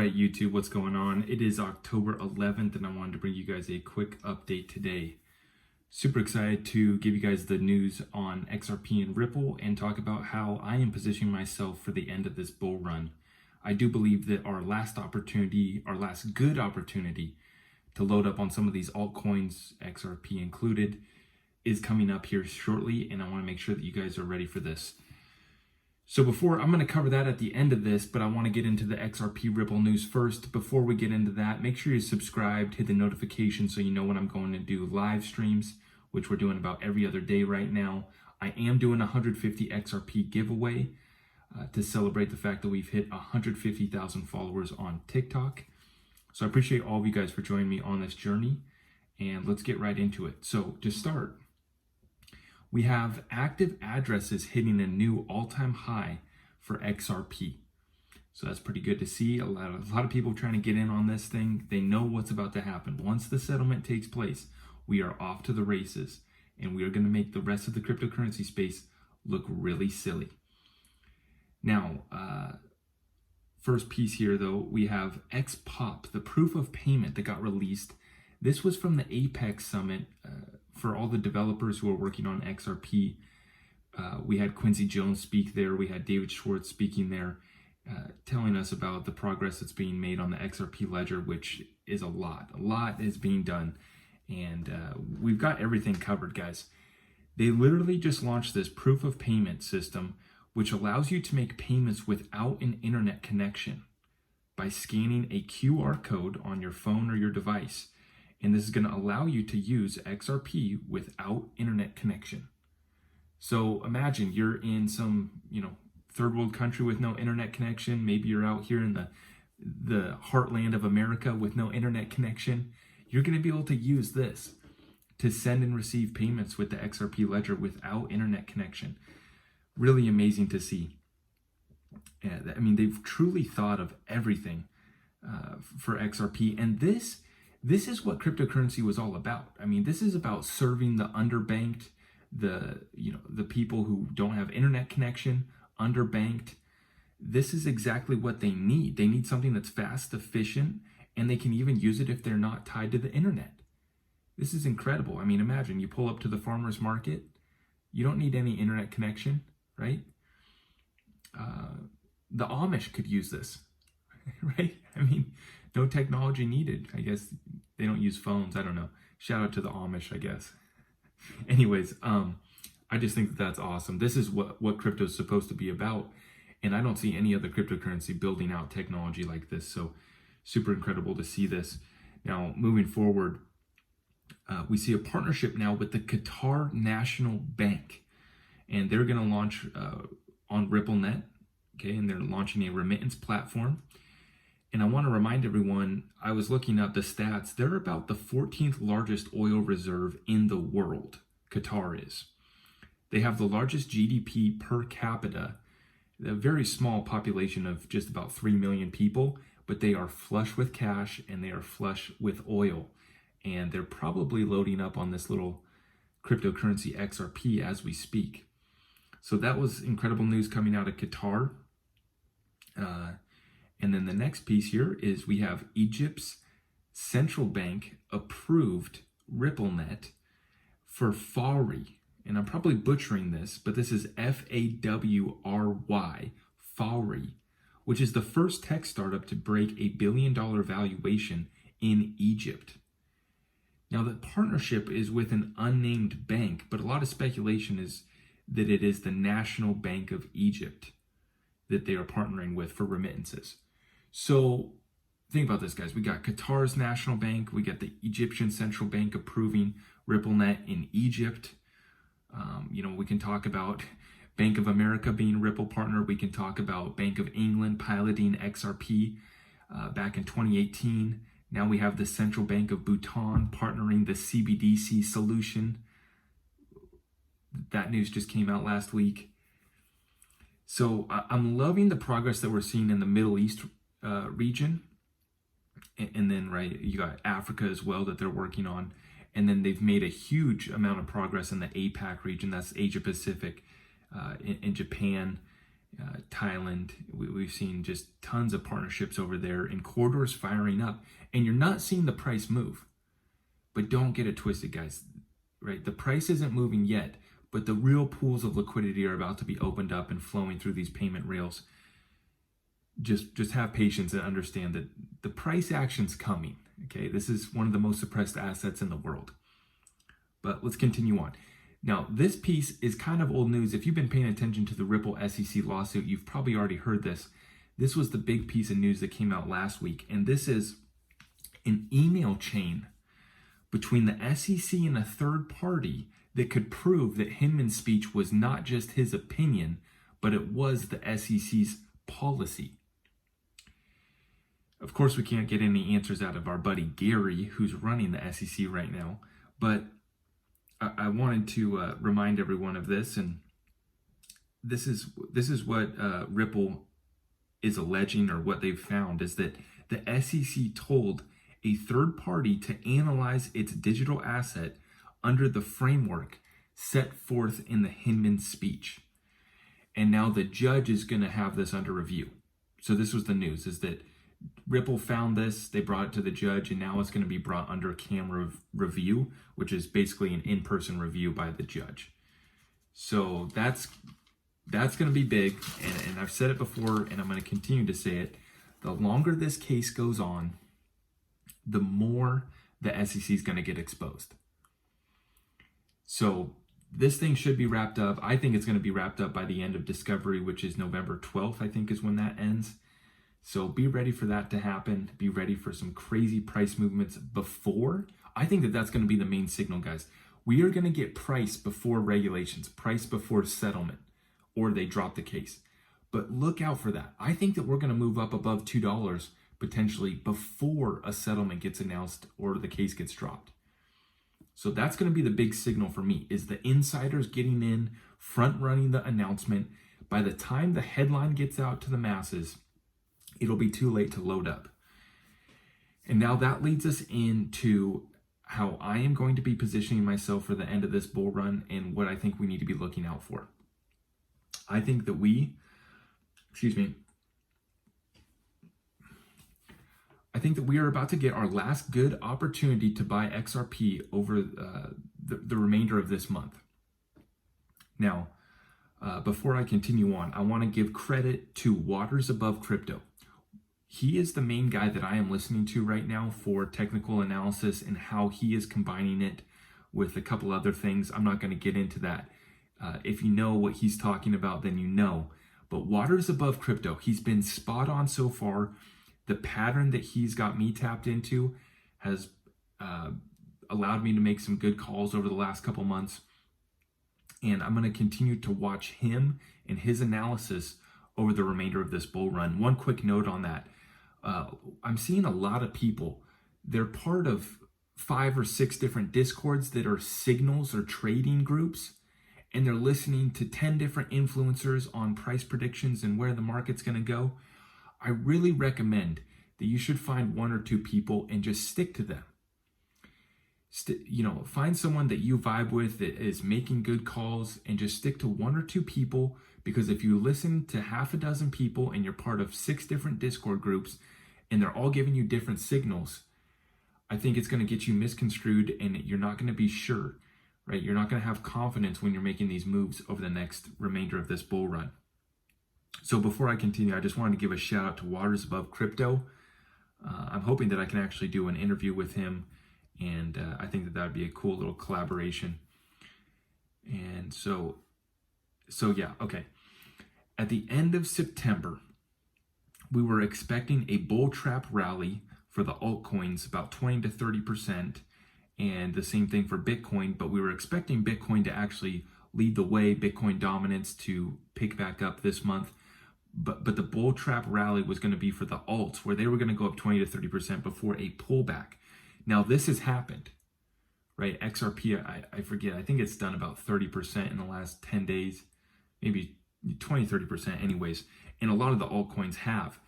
right, YouTube, what's going on? It is October 11th, and I wanted to bring you guys a quick update today. Super excited to give you guys the news on XRP and Ripple and talk about how I am positioning myself for the end of this bull run. I do believe that our last good opportunity to load up on some of these altcoins, XRP included, is coming up here shortly, and I want to make sure that you guys are ready for this. So I'm going to cover that at the end of this, but I want to get into the XRP Ripple news first. Before we get into that, make sure you're subscribed, hit the notification so you know when I'm going to do live streams, which we're doing about every other day right now. I am doing a 150 XRP giveaway to celebrate the fact that we've hit 150,000 followers on TikTok. So I appreciate all of you guys for joining me on this journey, and let's get right into it. So to start, we have active addresses hitting a new all-time high for XRP. So that's pretty good to see. A lot of people trying to get in on this thing. They know what's about to happen. Once the settlement takes place, we are off to the races, and we are going to make the rest of the cryptocurrency space look really silly. Now, first piece here, though, we have XPOP, the proof of payment that got released. This was from the Apex Summit for all the developers who are working on XRP. We had Quincy Jones speak there. We had David Schwartz speaking there, telling us about the progress that's being made on the XRP ledger, which is a lot. A lot is being done, and we've got everything covered, guys. They literally just launched this proof of payment system, which allows you to make payments without an internet connection by scanning a QR code on your phone or your device. And this is going to allow you to use XRP without internet connection. So imagine you're in some, third world country with no internet connection. Maybe you're out here in the heartland of America with no internet connection. You're going to be able to use this to send and receive payments with the XRP ledger without internet connection. Really amazing to see. They've truly thought of everything for XRP, and this is what cryptocurrency was all about. This is about serving the underbanked, the people who don't have internet connection, underbanked. This is exactly what they need. They need something that's fast, efficient, and they can even use it if they're not tied to the internet. This is incredible. Imagine you pull up to the farmer's market. You don't need any internet connection, right? The Amish could use this, right? No technology needed. I guess they don't use phones. I don't know. Shout out to the Amish, I guess. Anyways, I just think that's awesome. This is what crypto is supposed to be about. And I don't see any other cryptocurrency building out technology like this. So super incredible to see this. Now, moving forward, we see a partnership now with the Qatar National Bank. And they're going to launch on RippleNet. Okay, and they're launching a remittance platform. And I want to remind everyone, I was looking up the stats. They're about the 14th largest oil reserve in the world. Qatar is. They have the largest GDP per capita, a very small population of just about 3 million people, but they are flush with cash and they are flush with oil. And they're probably loading up on this little cryptocurrency XRP as we speak. So that was incredible news coming out of Qatar. And then the next piece here is we have Egypt's central bank approved RippleNet for Fawry. And I'm probably butchering this, but this is Fawry, Fawry, which is the first tech startup to break $1 billion valuation in Egypt. Now, the partnership is with an unnamed bank, but a lot of speculation is that it is the National Bank of Egypt that they are partnering with for remittances. So think about this, guys. We got Qatar's National Bank. We got the Egyptian Central Bank approving RippleNet in Egypt. We can talk about Bank of America being Ripple partner. We can talk about Bank of England piloting XRP back in 2018. Now we have the Central Bank of Bhutan partnering the CBDC solution. That news just came out last week. So I'm loving the progress that we're seeing in the Middle East region. And then, right, you got Africa as well that they're working on. And then they've made a huge amount of progress in the APAC region. That's Asia Pacific, in Japan, Thailand. We've seen just tons of partnerships over there and corridors firing up, and you're not seeing the price move. But don't get it twisted, guys, right? The price isn't moving yet, but the real pools of liquidity are about to be opened up and flowing through these payment rails. Just have patience and understand that the price action's coming, okay? This is one of the most suppressed assets in the world. But let's continue on. Now, this piece is kind of old news. If you've been paying attention to the Ripple SEC lawsuit, you've probably already heard this. This was the big piece of news that came out last week, and this is an email chain between the SEC and a third party that could prove that Hinman's speech was not just his opinion, but it was the SEC's policy. Of course, we can't get any answers out of our buddy Gary, who's running the SEC right now, but I wanted to remind everyone of this, and this is what Ripple is alleging, or what they've found, is that the SEC told a third party to analyze its digital asset under the framework set forth in the Hinman speech. And now the judge is going to have this under review. So this was the news, is that Ripple found this, they brought it to the judge, and now it's going to be brought under camera review, which is basically an in-person review by the judge. So that's going to be big, and I've said it before, and I'm going to continue to say it. The longer this case goes on, the more the SEC is going to get exposed. So this thing should be wrapped up. I think it's going to be wrapped up by the end of discovery, which is November 12th, I think is when that ends. So be ready for that to happen. Be ready for some crazy price movements before. I think that that's going to be the main signal, guys. We are going to get price before regulations, price before settlement, or they drop the case. But look out for that. I think that we're going to move up above $2 potentially before a settlement gets announced or the case gets dropped. So that's going to be the big signal for me, is the insiders getting in, front running the announcement. By the time the headline gets out to the masses, it'll be too late to load up. And now that leads us into how I am going to be positioning myself for the end of this bull run and what I think we need to be looking out for. I think that I think that we are about to get our last good opportunity to buy XRP over the remainder of this month. Now, before I continue on, I want to give credit to Waters Above Crypto. He is the main guy that I am listening to right now for technical analysis and how he is combining it with a couple other things. I'm not going to get into that. If you know what he's talking about, then you know. But Waters Above Crypto, he's been spot on so far. The pattern that he's got me tapped into has allowed me to make some good calls over the last couple months. And I'm going to continue to watch him and his analysis over the remainder of this bull run. One quick note on that. I'm seeing a lot of people, they're part of 5 or 6 different Discords that are signals or trading groups, and they're listening to 10 different influencers on price predictions and where the market's going to go. I really recommend that you should find 1 or 2 people and just stick to them. Find someone that you vibe with that is making good calls, and just stick to 1 or 2 people, because if you listen to half a dozen people and you're part of 6 different Discord groups and they're all giving you different signals, I think it's going to get you misconstrued, and you're not going to be sure, right? You're not going to have confidence when you're making these moves over the next remainder of this bull run. So before I continue, I just wanted to give a shout out to Waters Above Crypto. I'm hoping that I can actually do an interview with him, and I think that would be a cool little collaboration. And so yeah, okay. At the end of September, we were expecting a bull trap rally for the altcoins, about 20 to 30%, and the same thing for Bitcoin, but we were expecting Bitcoin to actually lead the way, Bitcoin dominance to pick back up this month. But the bull trap rally was going to be for the alts, where they were going to go up 20 to 30% before a pullback. Now this has happened, right? XRP, I forget, I think it's done about 30% in the last 10 days, maybe 20, 30% anyways. And a lot of the altcoins have.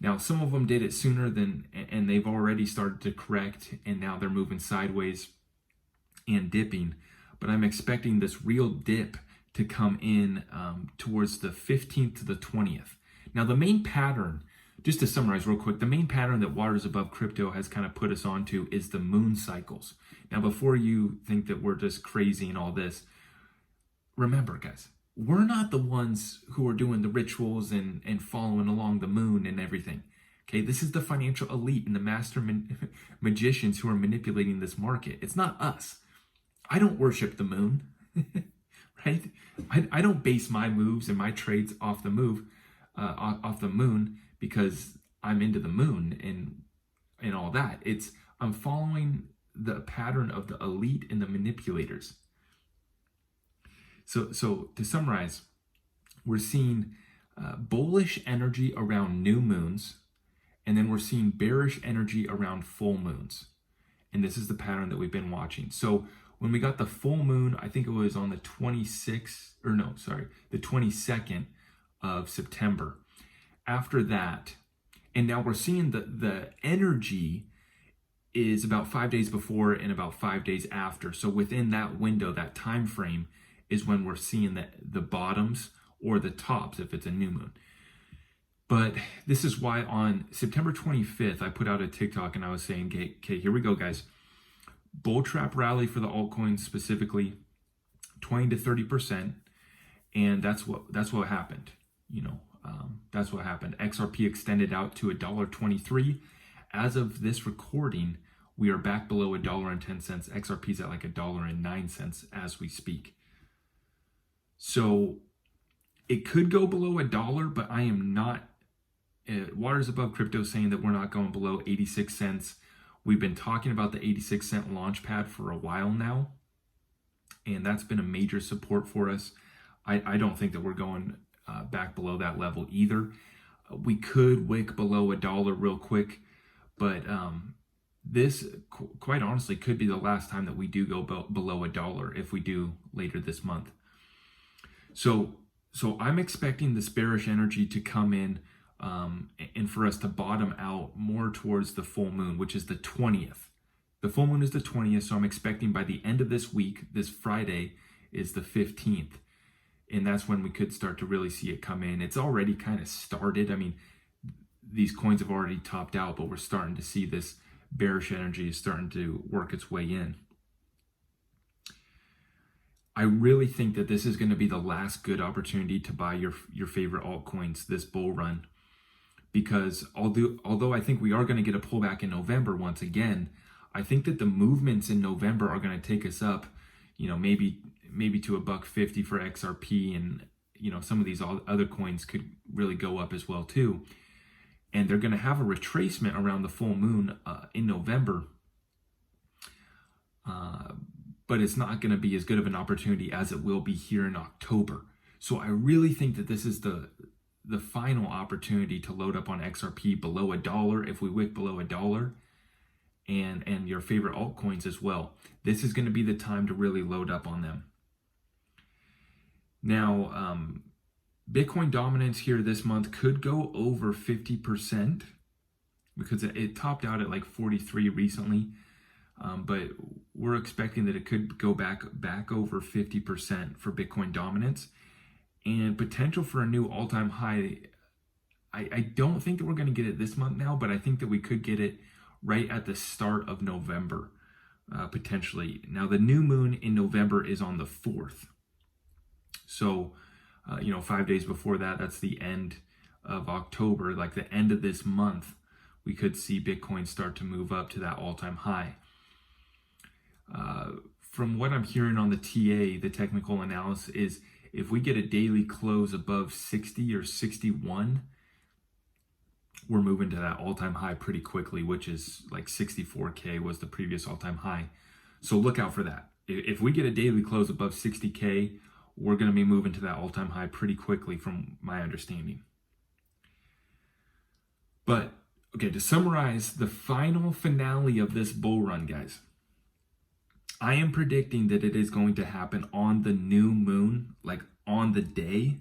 Now, some of them did it sooner and they've already started to correct, and now they're moving sideways and dipping. But I'm expecting this real dip to come in towards the 15th to the 20th. Now, the main pattern, just to summarize real quick, the main pattern that Waters Above Crypto has kind of put us onto is the moon cycles. Now, before you think that we're just crazy and all this, remember, guys, we're not the ones who are doing the rituals and following along the moon and everything. Okay, this is the financial elite and the master magicians who are manipulating this market. It's not us. I don't worship the moon, right? I don't base my moves and my trades off the moon because I'm into the moon and all that. I'm following the pattern of the elite and the manipulators. So to summarize, we're seeing bullish energy around new moons, and then we're seeing bearish energy around full moons. And this is the pattern that we've been watching. So when we got the full moon, I think it was on the 22nd of September. After that, and now we're seeing the energy is about 5 days before and about 5 days after. So within that window, that time frame, is when we're seeing the bottoms or the tops if it's a new moon. But this is why on September 25th, I put out a TikTok and I was saying, okay, here we go, guys. Bull trap rally for the altcoins specifically, 20 to 30%. And that's what happened. That's what happened. XRP extended out to $1.23. As of this recording, we are back below $1.10. XRP is at like $1.09 as we speak. So it could go below $1, but I am not. Waters Above Crypto saying that we're not going below 86 cents. We've been talking about the 86 cent launch pad for a while now, and that's been a major support for us. I don't think that we're going back below that level either. We could wick below $1 real quick, but this quite honestly could be the last time that we do go below $1 if we do later this month. So I'm expecting this bearish energy to come in and for us to bottom out more towards the full moon, which is the 20th. The full moon is the 20th, so I'm expecting by the end of this week, this Friday is the 15th. And that's when we could start to really see it come in. It's already kind of started. I mean, these coins have already topped out, but we're starting to see this bearish energy is starting to work its way in. I really think that this is going to be the last good opportunity to buy your favorite altcoins this bull run. Because although I think we are going to get a pullback in November once again, I think that the movements in November are going to take us up, maybe to $1.50 for XRP, and some of these other coins could really go up as well too. And they're going to have a retracement around the full moon in November, but it's not going to be as good of an opportunity as it will be here in October. So I really think that this is the final opportunity to load up on XRP below $1 if we wick below $1, and your favorite altcoins as well. This is going to be the time to really load up on them. Now, Bitcoin dominance here this month could go over 50% because it topped out at like 43 recently, but we're expecting that it could go back over 50% for Bitcoin dominance. And potential for a new all-time high. I don't think that we're going to get it this month now, but I think that we could get it right at the start of November, potentially. Now, the new moon in November is on the 4th. So, 5 days before that, that's the end of October, like the end of this month, we could see Bitcoin start to move up to that all-time high. From what I'm hearing on the TA, the technical analysis is, if we get a daily close above 60 or 61, we're moving to that all-time high pretty quickly, which is like 64K was the previous all-time high. So look out for that. If we get a daily close above 60K, we're going to be moving to that all-time high pretty quickly from my understanding. But, okay, to summarize the final finale of this bull run, guys, I am predicting that it is going to happen on the new moon, like on the day,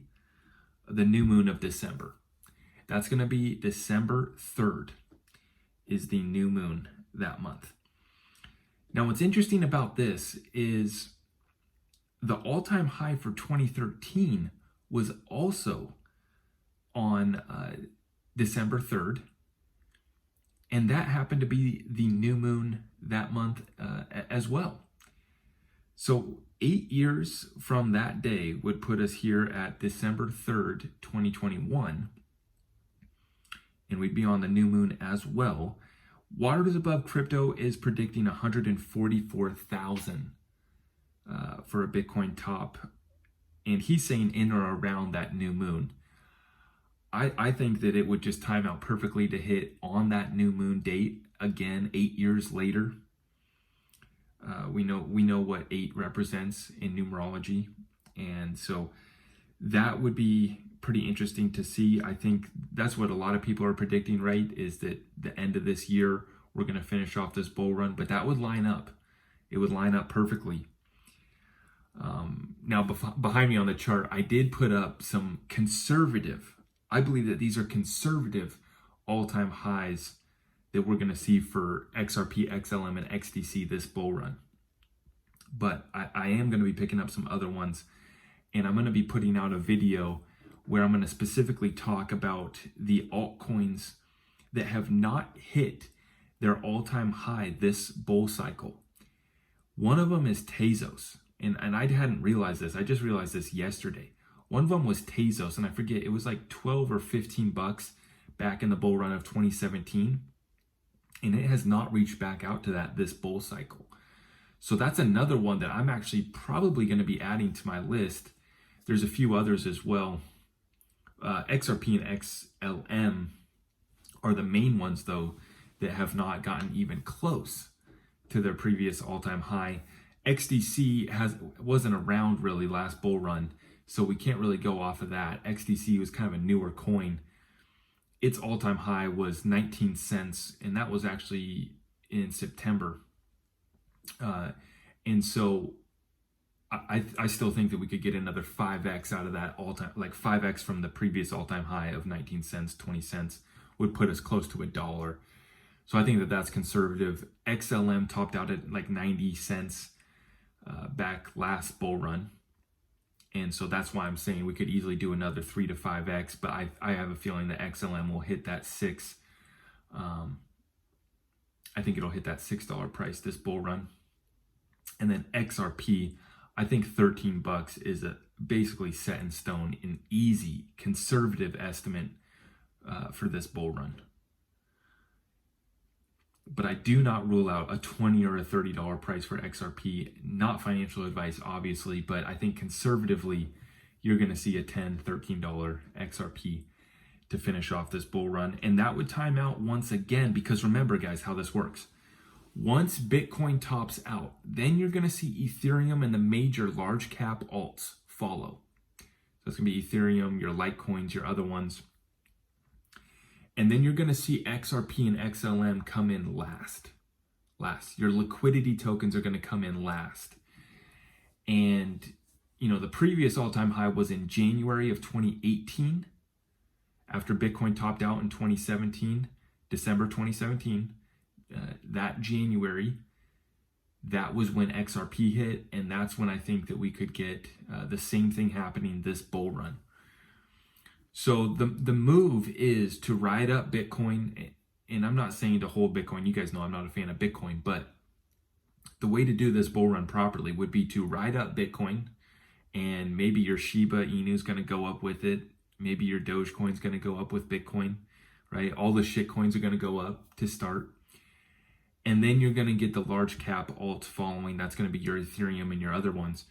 the new moon of December. That's going to be December 3rd is the new moon that month. Now, what's interesting about this is the all-time high for 2013 was also on December 3rd. And that happened to be the new moon that month as well. So 8 years from that day would put us here at December 3rd, 2021. And we'd be on the new moon as well. Waters Above Crypto is predicting 144,000 for a Bitcoin top. And he's saying in or around that new moon. I think that it would just time out perfectly to hit on that new moon date again 8 years later. We know what 8 represents in numerology, and so that would be pretty interesting to see. I think that's what a lot of people are predicting, right? Is that the end of this year we're going to finish off this bull run, but that would line up. It would line up perfectly. Now behind me on the chart, I did put up some conservative. I believe that these are conservative all-time highs that we're going to see for XRP, XLM, and XDC this bull run. But I am going to be picking up some other ones, and I'm going to be putting out a video where I'm going to specifically talk about the altcoins that have not hit their all-time high this bull cycle. One of them is Tezos, and I hadn't realized this. I just realized this yesterday. One of them was Tezos, and I forget, it was like 12 or 15 bucks back in the bull run of 2017. And it has not reached back out to that this bull cycle. So that's another one that I'm actually probably going to be adding to my list. There's a few others as well. XRP and XLM are the main ones, though, that have not gotten even close to their previous all-time high. XDC wasn't around really last bull run, so we can't really go off of that. XDC was kind of a newer coin. Its all-time high was 19 cents, and that was actually in September. And so I still think that we could get another 5x out of that all-time, like 5x from the previous all-time high of 19 cents, 20 cents would put us close to $1. So I think that that's conservative. XLM topped out at like 90 cents back last bull run. And so that's why I'm saying we could easily do another 3 to 5x, but I have a feeling that XLM will hit that 6. I think it'll hit that $6 price this bull run. And then XRP, I think 13 bucks is basically set in stone, an easy conservative estimate for this bull run. But I do not rule out a $20 or a $30 price for XRP. Not financial advice, obviously, but I think conservatively, you're going to see a $10, $13 XRP to finish off this bull run. And that would time out once again, because remember, guys, how this works. Once Bitcoin tops out, then you're going to see Ethereum and the major large cap alts follow. So it's going to be Ethereum, your Litecoins, your other ones. And then you're going to see XRP and XLM come in last. Your liquidity tokens are going to come in last. And, the previous all-time high was in January of 2018. After Bitcoin topped out in 2017, December 2017, that January, that was when XRP hit. And that's when I think that we could get the same thing happening this bull run. So the move is to ride up Bitcoin, and I'm not saying to hold Bitcoin. You guys know I'm not a fan of Bitcoin, but the way to do this bull run properly would be to ride up Bitcoin, and maybe your Shiba Inu is going to go up with it. Maybe your Dogecoin is going to go up with Bitcoin, right? All the shit coins are going to go up to start. And then you're going to get the large cap alts following. That's going to be your Ethereum and your other ones.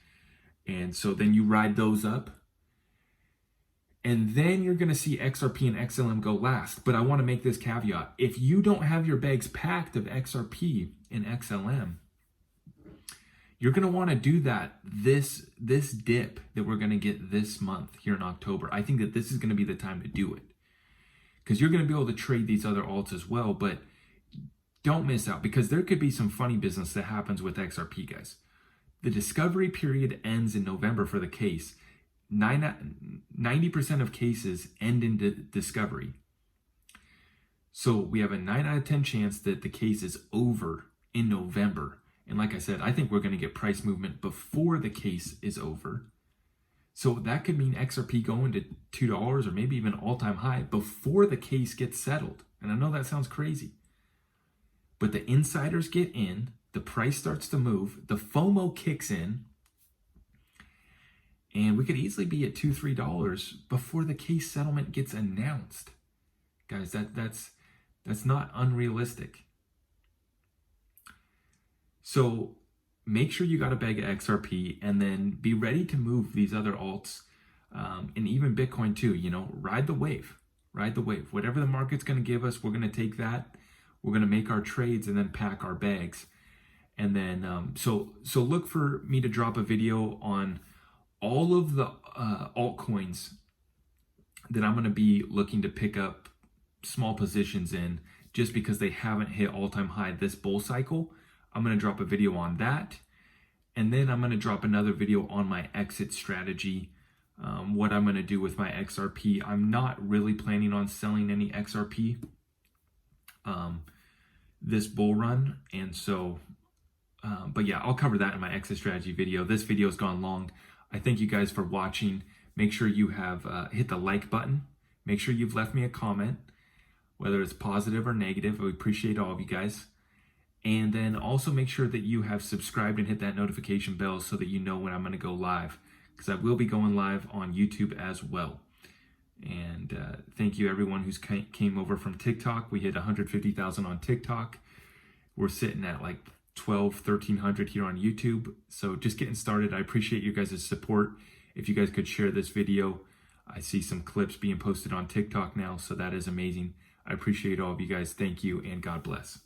And so then you ride those up. And then you're going to see XRP and XLM go last. But I want to make this caveat. If you don't have your bags packed of XRP and XLM, you're going to want to do that this dip that we're going to get this month here in October. I think that this is going to be the time to do it. Because you're going to be able to trade these other alts as well. But don't miss out, because there could be some funny business that happens with XRP, guys. The discovery period ends in November for the case. 90% of cases end in discovery. So we have a 9 out of 10 chance that the case is over in November. And like I said, I think we're going to get price movement before the case is over. So that could mean XRP going to $2 or maybe even all-time high before the case gets settled. And I know that sounds crazy, but the insiders get in, the price starts to move, the FOMO kicks in, and we could easily be at $2, $3 before the case settlement gets announced. Guys, that's not unrealistic. So make sure you got a bag of XRP, and then be ready to move these other alts, and even Bitcoin too. You know, ride the wave. Whatever the market's going to give us, we're going to take that. We're going to make our trades and then pack our bags. And then, so look for me to drop a video on all of the altcoins that I'm going to be looking to pick up small positions in, just because they haven't hit all-time high this bull cycle. I'm going to drop a video on that. And then I'm going to drop another video on my exit strategy, what I'm going to do with my XRP. I'm not really planning on selling any XRP this bull run. And so, but yeah, I'll cover that in my exit strategy video. This video has gone long. I thank you guys for watching. Make sure you have hit the like button. Make sure you've left me a comment, whether it's positive or negative. I appreciate all of you guys. And then also make sure that you have subscribed and hit that notification bell so that you know when I'm going to go live, because I will be going live on YouTube as well. And thank you everyone who's came over from TikTok. We hit 150,000 on TikTok. We're sitting at like 1,300 here on YouTube. So just getting started. I appreciate you guys' support. If you guys could share this video. I see some clips being posted on TikTok now, so that is amazing. I appreciate all of you guys. Thank you, and God bless.